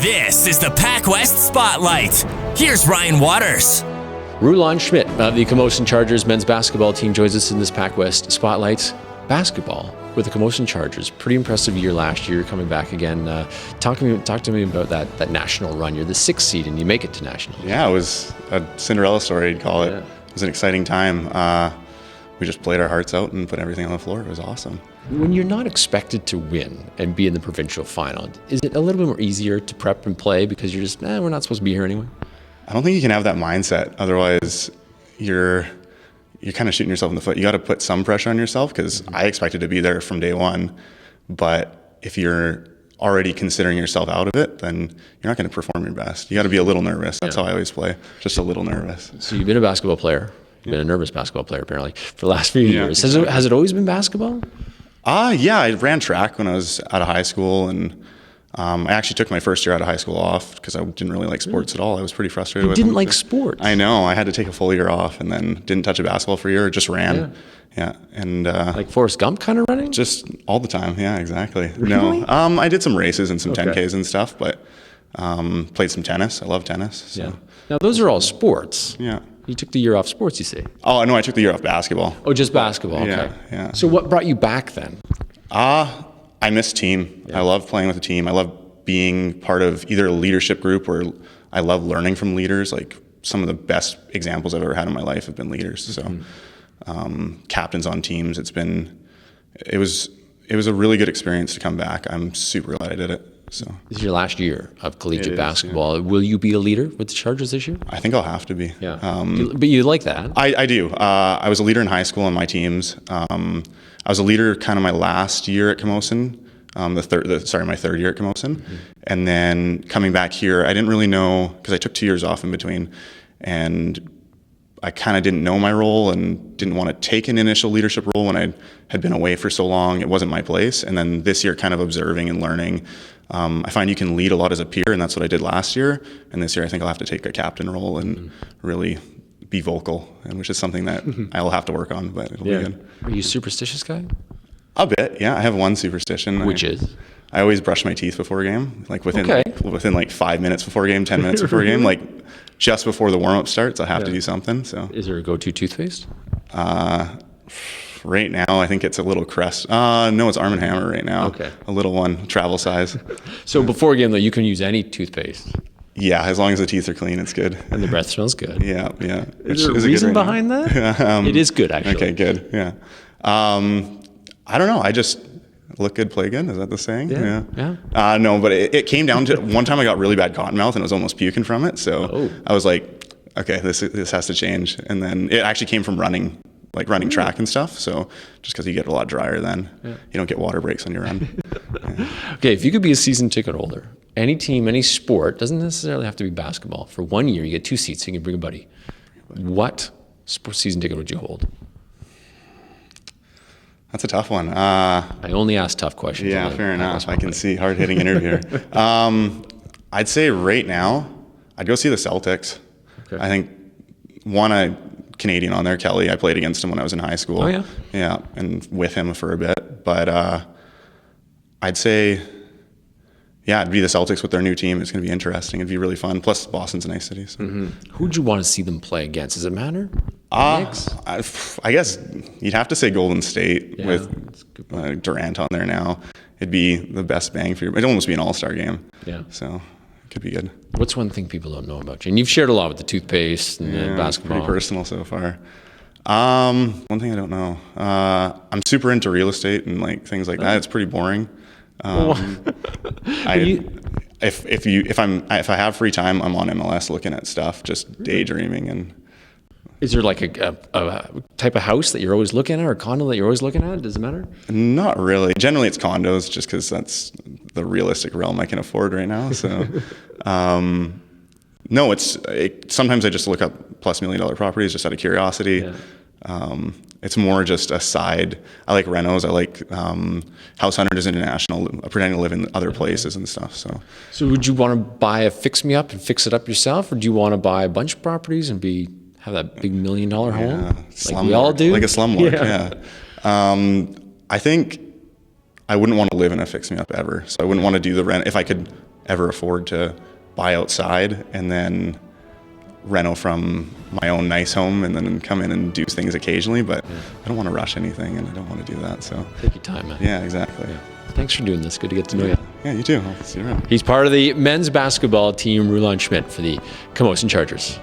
This is the PACWEST Spotlight. Here's Ryan Waters. Rulon Schmidt of the Camosun Chargers men's basketball team joins us in this PACWEST Spotlight. Basketball with the Camosun Chargers. Pretty impressive year last year, coming back again. Talk to me about that national run. You're the 6th seed and you make it to national. Yeah, it was a Cinderella story, I'd call it. Yeah. It was an exciting time. We just played our hearts out and put everything on the floor. It was awesome. When you're not expected to win and be in the provincial final, is it a little bit more easier to prep and play because you're just, we're not supposed to be here anyway? I don't think you can have that mindset. Otherwise, you're kind of shooting yourself in the foot. You got to put some pressure on yourself because I expected to be there from day one. But if you're already considering yourself out of it, then you're not going to perform your best. You got to be a little nervous. That's how I always play, just a little nervous. So you've been a basketball player. You've been a nervous basketball player, apparently, for the last few years. Has it always been basketball? Yeah, I ran track when I was out of high school, and I actually took my first year out of high school off because I didn't really like sports at all. I was pretty frustrated with it. You didn't like sports? I know. I had to take a full year off and then didn't touch a basketball for a year, just ran. Yeah. And like Forrest Gump kind of running? Just all the time. Yeah, exactly. Really? No. I did some races and some 10Ks and stuff, but played some tennis. I love tennis. So. Yeah. Now, those are all sports. Yeah. You took the year off sports, you say? Oh, no, I took the year off basketball. Oh, just basketball. Okay. Yeah. So what brought you back then? I miss team. I love playing with a team. I love being part of either a leadership group or I love learning from leaders. Like some of the best examples I've ever had in my life have been leaders. So captains on teams, it was a really good experience to come back. I'm super glad I did it. So this is your last year of collegiate basketball. Yeah. Will you be a leader with the Chargers this year? I think I'll have to be. Yeah. But you like that? I do. I was a leader in high school on my teams. I was a leader kind of my last year at Camosun, my third year at Camosun. And then coming back here, I didn't really know, because I took 2 years off in between, and I kind of didn't know my role and didn't want to take an initial leadership role when I had been away for so long. It wasn't my place. And then this year, kind of observing and learning, I find you can lead a lot as a peer, and that's what I did last year. And this year, I think I'll have to take a captain role and really be vocal, and which is something that I'll have to work on, but it'll be good. Are you a superstitious guy? A bit, yeah. I have one superstition. Which is? I always brush my teeth before a game, like within like 5 minutes before a game, 10 minutes before a game, like just before the warm-up starts, I have to do something. So, is there a go-to toothpaste? Right now, I think it's a little Crest. No, it's Arm & Hammer right now. Okay. A little one, travel size. So before a game, though, you can use any toothpaste? Yeah, as long as the teeth are clean, it's good. And the breath smells good? Yeah. Is there a reason behind that? It is good, actually. Okay, good, yeah. I don't know, I just look good, play good. Is that the saying? Yeah. No, but it came down to one time I got really bad cotton mouth and I was almost puking from it. So I was like, okay, this has to change. And then it actually came from running track and stuff. So just because you get a lot drier then, you don't get water breaks on your run. Okay, if you could be a season ticket holder, any team, any sport, doesn't necessarily have to be basketball. For 1 year, you get 2 seats, so you can bring a buddy. What sports season ticket would you hold? That's a tough one. I only ask tough questions. Yeah, fair enough. I can see hard-hitting interviewer. I'd say right now, I'd go see the Celtics. Okay. I think a Canadian on there, Kelly. I played against him when I was in high school. Oh, yeah? Yeah, and with him for a bit. But I'd say, it'd be the Celtics with their new team. It's going to be interesting. It'd be really fun. Plus, Boston's a nice city. So. Who'd you want to see them play against? Does it matter? I guess you'd have to say Golden State with Durant on there now. It'd be the best bang for it'd almost be an all-star game. Yeah. So it could be good. What's one thing people don't know about you? And you've shared a lot with the toothpaste and the basketball. Pretty personal so far. One thing I don't know. I'm super into real estate and like things like that. It's pretty boring. If I have free time, I'm on MLS looking at stuff, just daydreaming. And is there like a type of house that you're always looking at, or a condo that you're always looking at? Does it matter? Not really. Generally, it's condos, just because that's the realistic realm I can afford right now. So, no, sometimes I just look up plus $1 million properties just out of curiosity. Yeah. It's more just a side. I like renos. I like House Hunters International, pretending to live in other places and stuff. So would you want to buy a fix-me-up and fix it up yourself, or do you want to buy a bunch of properties and have that big $1 million home like we all do? Like a slumlord, I think I wouldn't want to live in a fix-me-up ever. So I wouldn't want to do the rent. If I could ever afford to buy outside and then reno from my own nice home and then come in and do things occasionally. But I don't want to rush anything, and I don't want to do that. So Take your time, man. yeah, exactly. Yeah. Thanks for doing this. Good to get to know you. Yeah, you too. I'll see you around. He's part of the men's basketball team, Rulon Schmidt, for the Camosun Chargers.